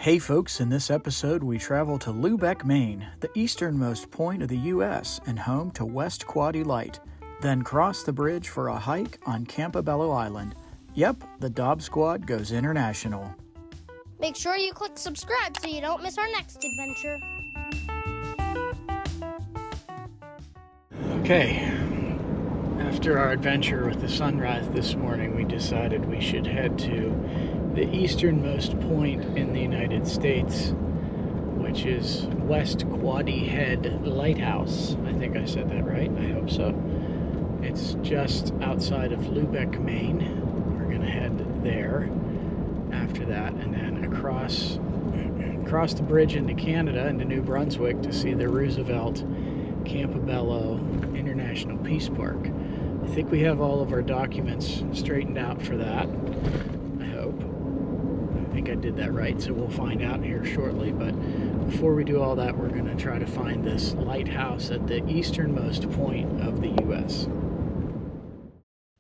Hey folks, in this episode we travel to Lubec, Maine, the easternmost point of the U.S. and home to West Quoddy Light, then cross the bridge for a hike on Campobello Island. Yep, the DaubSquad goes international. Make sure you click subscribe so you don't miss our next adventure. Okay, after our adventure with the sunrise this morning, we decided we should head to the easternmost point in the United States, which is West Quoddy Head Lighthouse. I think I said that right. I hope so. It's just outside of Lubec, Maine. We're gonna head there after that, and then across the bridge into Canada, into New Brunswick, to see the Roosevelt Campobello International Peace Park. I think we have all of our documents straightened out for that. I hope. I think I did that right, so we'll find out here shortly. But before we do all that, we're going to try to find this lighthouse at the easternmost point of the U.S.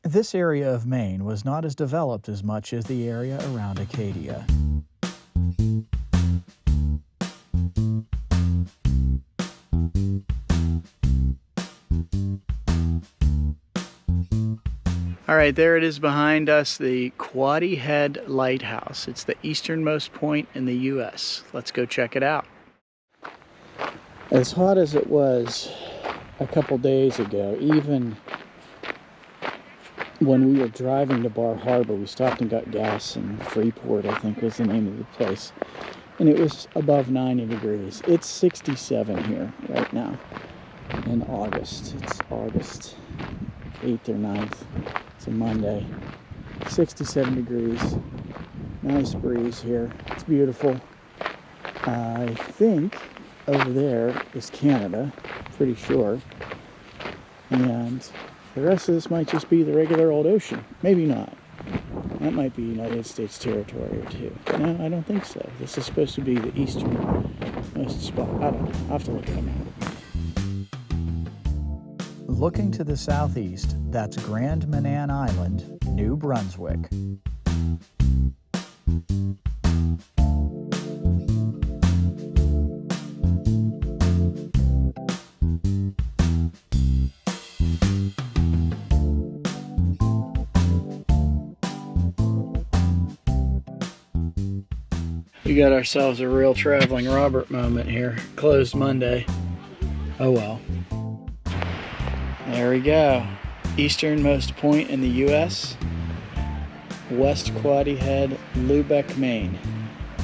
This area of Maine was not as developed as much as the area around Acadia. All right, there it is behind us, the Quoddy Head Lighthouse. It's the easternmost point in the U.S. Let's go check it out. As hot as it was a couple days ago, even when we were driving to Bar Harbor, we stopped and got gas in Freeport, I think was the name of the place. And it was above 90 degrees. It's 67 here right now in August. It's August 8th or 9th. It's a Monday. 67 degrees. Nice breeze here. It's beautiful. I think over there is Canada. Pretty sure. And the rest of this might just be the regular old ocean. Maybe not. That might be United States territory or two. No, I don't think so. This is supposed to be the easternmost spot. I don't know. I'll have to look at a map. Looking to the southeast, that's Grand Manan Island, New Brunswick. We got ourselves a real traveling Robert moment here. Closed Monday. Oh well. There we go. Easternmost point in the U.S. West Quoddy Head, Lubec, Maine.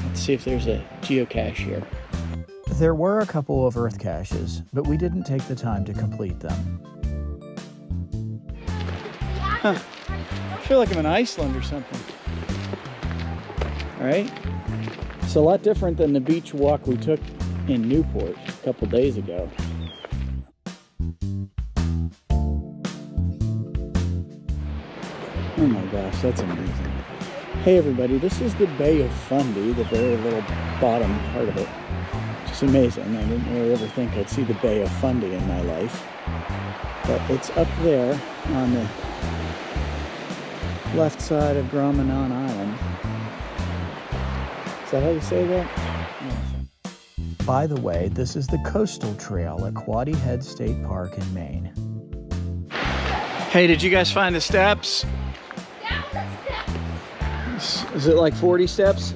Let's see if there's a geocache here. There were a couple of earth caches, but we didn't take the time to complete them. Huh. I feel like I'm in Iceland or something. All right? It's a lot different than the beach walk we took in Newport a couple days ago. Oh my gosh, that's amazing. Hey everybody, this is the Bay of Fundy, the very little bottom part of it. Just amazing. I didn't really ever think I'd see the Bay of Fundy in my life. But it's up there on the left side of Grand Manan Island. Is that how you say that? Yes. By the way, this is the coastal trail at Quoddy Head State Park in Maine. Hey, did you guys find the steps? Is it like 40 steps?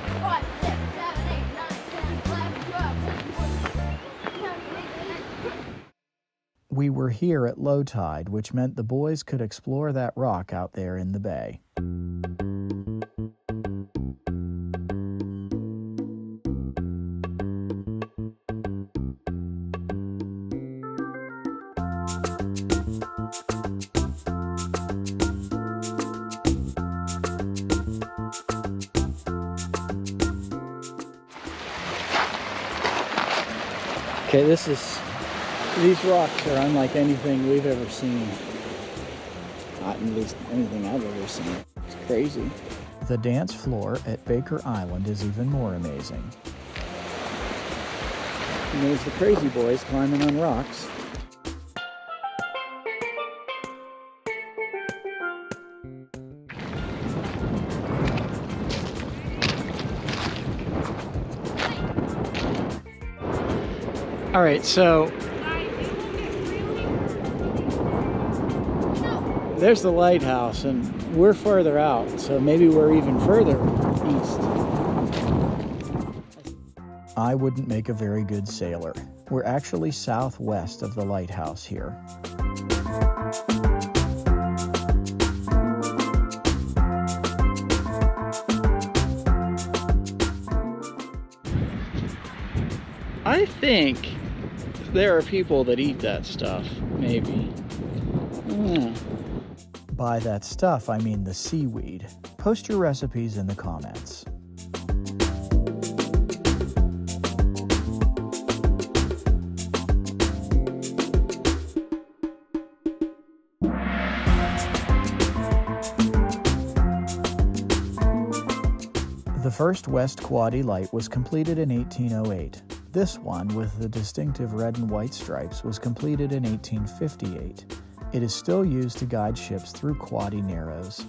5, 6, 7, 8, 9, 10, 11, 12, 13, 14. We were here at low tide, which meant the boys could explore that rock out there in the bay. Okay, these rocks are unlike anything we've ever seen. Not at least anything I've ever seen. It's crazy. The dance floor at Baker Island is even more amazing. And there's the crazy boys climbing on rocks. All right, so there's the lighthouse, and we're further out, so maybe we're even further east. I wouldn't make a very good sailor. We're actually southwest of the lighthouse here. I think there are people that eat that stuff, maybe. By that stuff, I mean the seaweed. Post your recipes in the comments. The first West Quoddy Light was completed in 1808. This one, with the distinctive red and white stripes, was completed in 1858. It is still used to guide ships through Quoddy Narrows.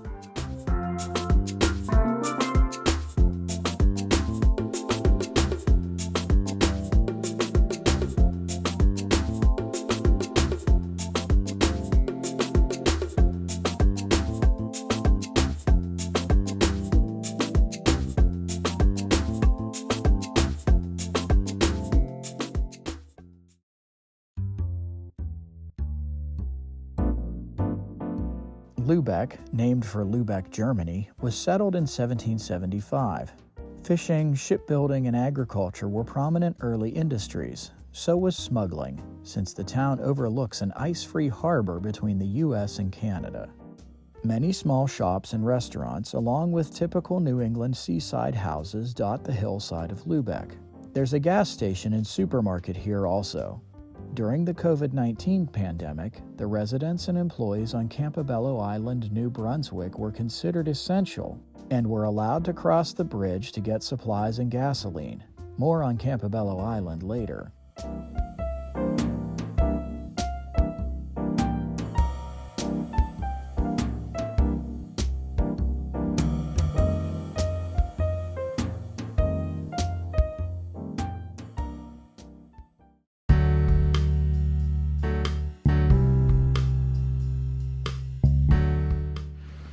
Lubec, named for Lubec, Germany, was settled in 1775. Fishing, shipbuilding, and agriculture were prominent early industries. So was smuggling, since the town overlooks an ice-free harbor between the U.S. and Canada. Many small shops and restaurants, along with typical New England seaside houses, dot the hillside of Lubec. There's a gas station and supermarket here also. During the COVID-19 pandemic, the residents and employees on Campobello Island, New Brunswick were considered essential and were allowed to cross the bridge to get supplies and gasoline. More on Campobello Island later.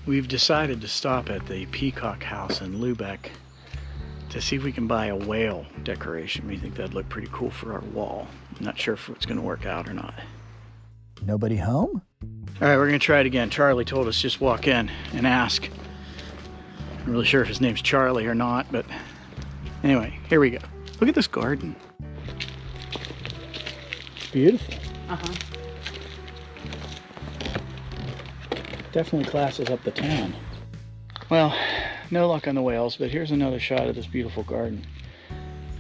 We've decided to stop at the Peacock house in Lubec to see if we can buy a whale decoration. We think that'd look pretty cool for our wall. I'm not sure if it's going to work out or not. Nobody home? All right, we're going to try it again. Charlie told us just walk in and ask. I'm really sure if his name's Charlie or not, but anyway, here we go. Look at this garden. It's beautiful. Uh-huh. Definitely classes up the town. Well, no luck on the whales, but here's another shot of this beautiful garden.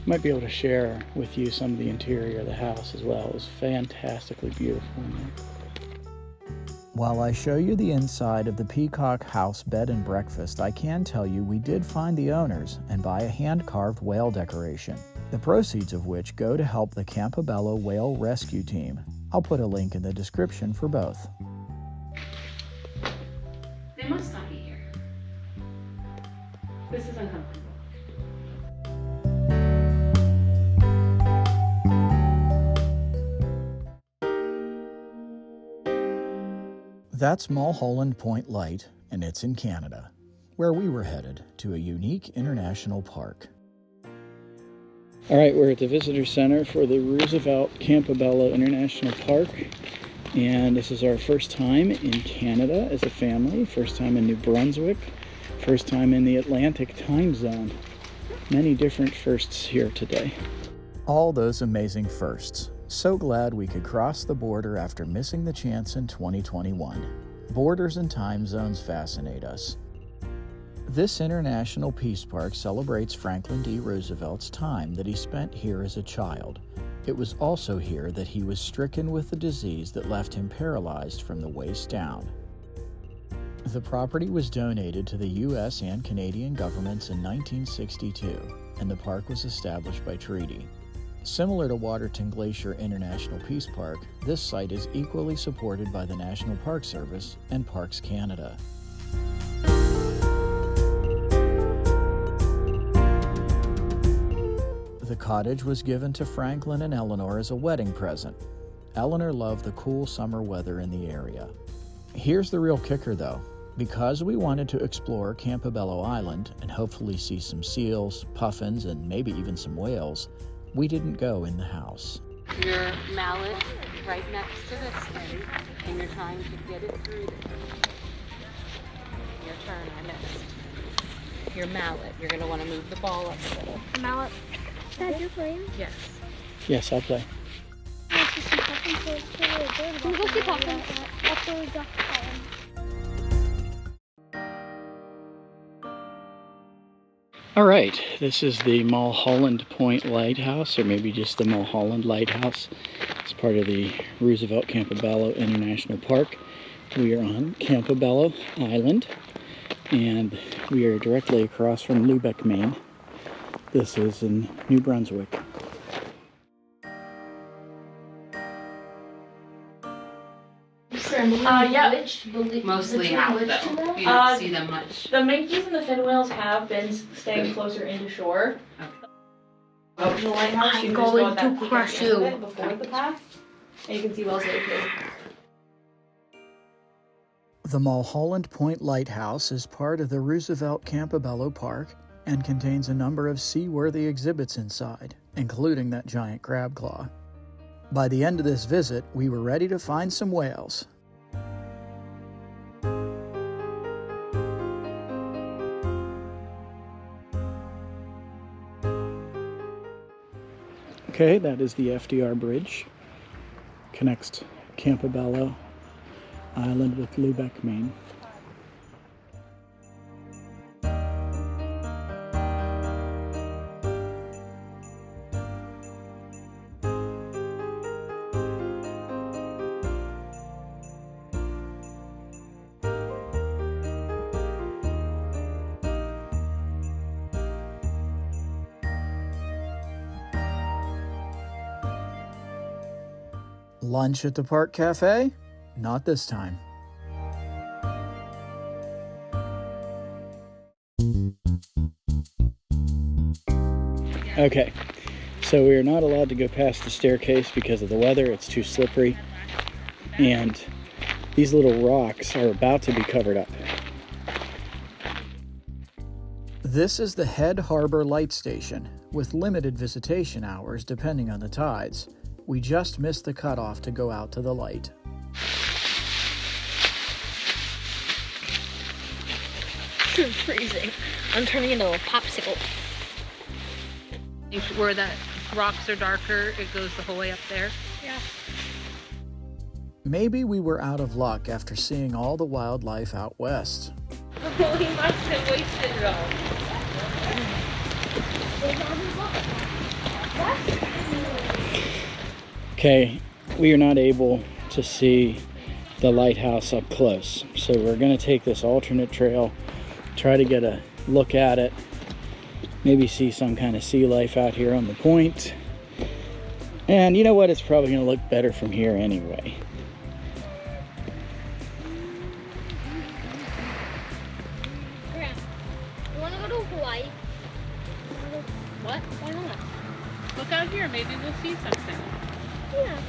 Might be able to share with you some of the interior of the house as well. It was fantastically beautiful in there. While I show you the inside of the Peacock house bed and breakfast, I can tell you we did find the owners and buy a hand-carved whale decoration, the proceeds of which go to help the Campobello Whale Rescue Team. I'll put a link in the description for both. They must not be here. This is uncomfortable. That's Mulholland Point Light, and it's in Canada, where we were headed to a unique international park. All right, we're at the Visitor Center for the Roosevelt Campobello International Park. And this is our first time in Canada as a family, first time in New Brunswick, first time in the Atlantic time zone. Many different firsts here today. All those amazing firsts. So glad we could cross the border after missing the chance in 2021. Borders and time zones fascinate us. This International Peace Park celebrates Franklin D. Roosevelt's time that he spent here as a child. It was also here that he was stricken with the disease that left him paralyzed from the waist down. The property was donated to the U.S. and Canadian governments in 1962, and the park was established by treaty. Similar to Waterton Glacier International Peace Park, this site is equally supported by the National Park Service and Parks Canada. The cottage was given to Franklin and Eleanor as a wedding present. Eleanor loved the cool summer weather in the area. Here's the real kicker though. Because we wanted to explore Campobello Island and hopefully see some seals, puffins, and maybe even some whales, we didn't go in the house. Your mallet right next to this thing, and you're trying to get it through there. Your turn, I missed. Your mallet, you're going to want to move the ball up a little. Mallet. Dad, you're playing? Yes. Yes, I'll play. Can we go see puffins? That's where we got the puffins. All right, this is the Mulholland Point Lighthouse, or maybe just the Mulholland Lighthouse. It's part of the Roosevelt Campobello International Park. We are on Campobello Island, and we are directly across from Lubec, Maine. This is in New Brunswick. Yeah. Mostly out, though. You don't see them much. The minkies and the fin whales have been staying closer into shore. Up to the lighthouse, you can just go at that peak at the end of it before the path, and you can see whales right here. The Mulholland Point Lighthouse is part of the Roosevelt Campobello Park and contains a number of seaworthy exhibits inside, including that giant crab claw. By the end of this visit, we were ready to find some whales. Okay, that is the FDR Bridge. Connects Campobello Island with Lubec, Maine. Lunch at the Park Cafe? Not this time. Okay, so we are not allowed to go past the staircase because of the weather. It's too slippery, and these little rocks are about to be covered up. This is the Head Harbour Light Station, with limited visitation hours depending on the tides. We just missed the cutoff to go out to the light. I'm freezing. I'm turning into a popsicle. Where the rocks are darker, it goes the whole way up there. Yeah. Maybe we were out of luck after seeing all the wildlife out west. Oh, he must have wasted it all. Okay, we are not able to see the lighthouse up close, so we're going to take this alternate trail, try to get a look at it, maybe see some kind of sea life out here on the point. And you know what, it's probably going to look better from here anyway. Yeah. You want to go to Hawaii? What? Why not? Look out here, maybe we'll see something. Yeah.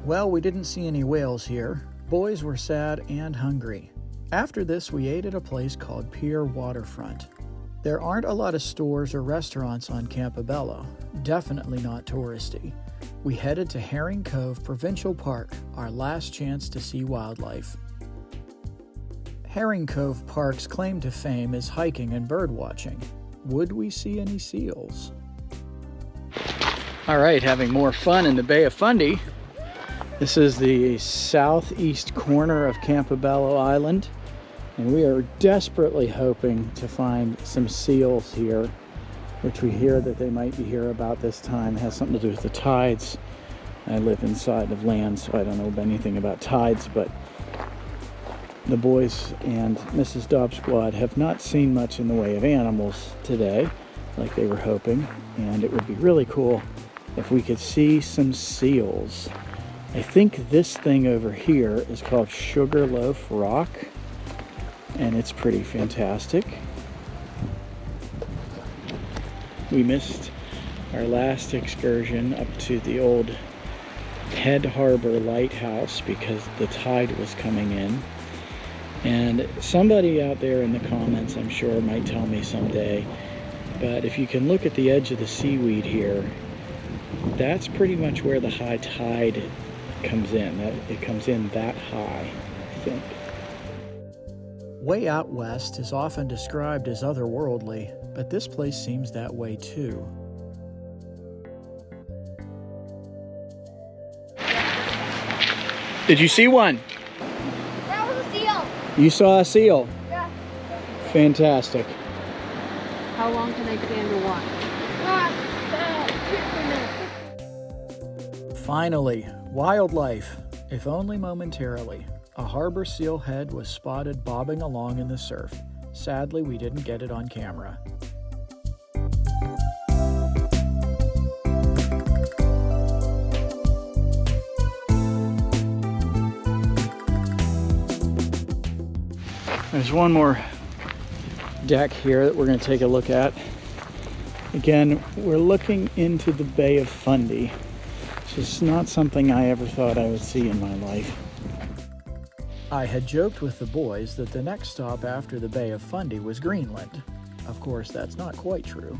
Well, we didn't see any whales here. Boys were sad and hungry. After this, we ate at a place called Pier Waterfront. There aren't a lot of stores or restaurants on Campobello, definitely not touristy. We headed to Herring Cove Provincial Park, our last chance to see wildlife. Herring Cove Park's claim to fame is hiking and birdwatching. Would we see any seals? All right, having more fun in the Bay of Fundy. This is the southeast corner of Campobello Island, and we are desperately hoping to find some seals here, which we hear that they might be here about this time. It has something to do with the tides. I live inside of land, so I don't know anything about tides, but the boys and Mrs. DaubSquad have not seen much in the way of animals today, like they were hoping, and it would be really cool if we could see some seals. I think this thing over here is called Sugarloaf Rock, and it's pretty fantastic. We missed our last excursion up to the old Head Harbour Lighthouse because the tide was coming in. And somebody out there in the comments, I'm sure, might tell me someday, but if you can look at the edge of the seaweed here, that's pretty much where the high tide comes in. It comes in that high, I think. Way out west is often described as otherworldly, but this place seems that way too. Did you see one? That was a seal. You saw a seal? Yeah. Fantastic. How long can they stay underwater? 50 minutes. Finally, wildlife, if only momentarily. A harbor seal head was spotted bobbing along in the surf. Sadly, we didn't get it on camera. There's one more deck here that we're going to take a look at. Again, we're looking into the Bay of Fundy. It's just not something I ever thought I would see in my life. I had joked with the boys that the next stop after the Bay of Fundy was Greenland. Of course, that's not quite true.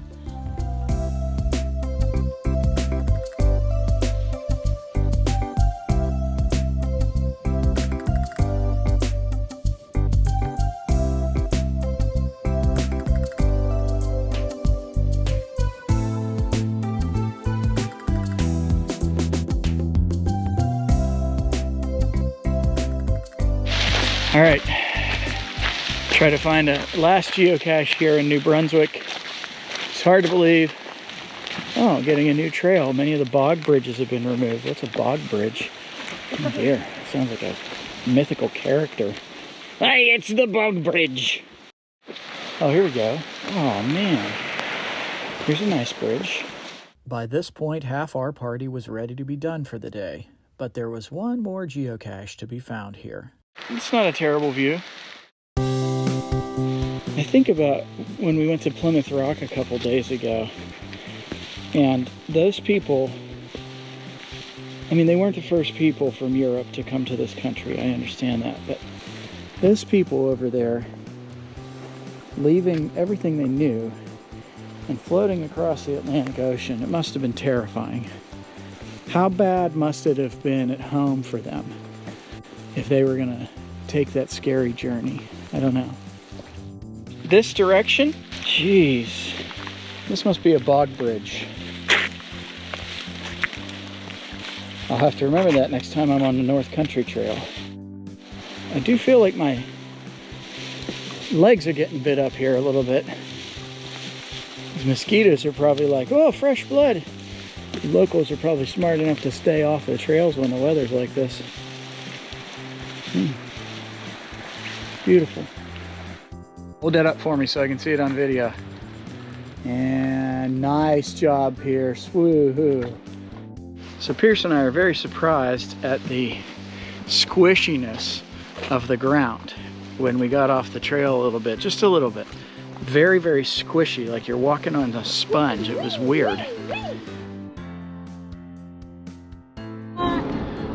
All right, try to find a last geocache here in New Brunswick. It's hard to believe. Oh, getting a new trail. Many of the bog bridges have been removed. What's a bog bridge? Oh dear, sounds like a mythical character. Hey, it's the bog bridge. Oh, here we go. Oh man, here's a nice bridge. By this point, half our party was ready to be done for the day, but there was one more geocache to be found here. It's not a terrible view. I think about when we went to Plymouth Rock a couple days ago, and those people, I mean, they weren't the first people from Europe to come to this country, I understand that, but those people over there, leaving everything they knew and floating across the Atlantic Ocean, it must have been terrifying. How bad must it have been at home for them if they were gonna take that scary journey? I don't know. This direction? Jeez. This must be a bog bridge. I'll have to remember that next time I'm on the North Country Trail. I do feel like my legs are getting bit up here a little bit. These mosquitoes are probably like, oh, fresh blood. The locals are probably smart enough to stay off the trails when the weather's like this. Beautiful. Hold that up for me so I can see it on video. And nice job, Pierce. Woohoo. So Pierce and I are very surprised at the squishiness of the ground when we got off the trail a little bit, just a little bit. Very, very squishy, like you're walking on a sponge. It was weird.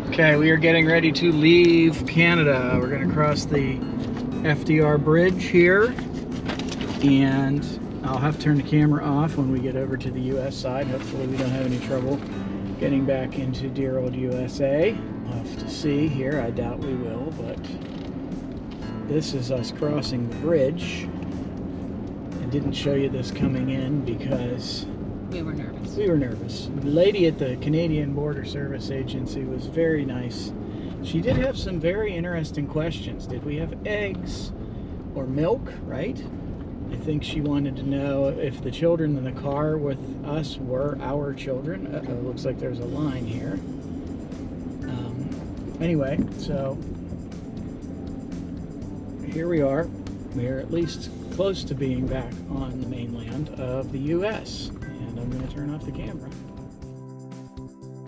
Okay, we are getting ready to leave Canada. We're gonna cross the FDR bridge here, and I'll have to turn the camera off when we get over to the US side. Hopefully we don't have any trouble getting back into dear old USA. We'll have to see here. I doubt we will, but this is us crossing the bridge. I didn't show you this coming in because We were nervous. we were nervous. The lady at the Canadian Border Service Agency was very nice. She did have some very interesting questions. Did we have eggs or milk, right? I think she wanted to know if the children in the car with us were our children. Uh-oh, looks like there's a line here. Anyway, so here we are. We are at least close to being back on the mainland of the US. And I'm going to turn off the camera.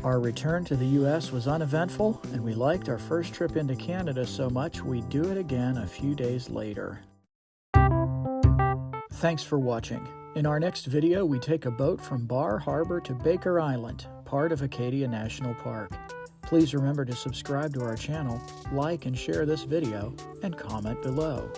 Our return to the US was uneventful, and we liked our first trip into Canada so much we'd do it again a few days later. Thanks for watching. In our next video, we take a boat from Bar Harbor to Baker Island, part of Acadia National Park. Please remember to subscribe to our channel, like and share this video, and comment below.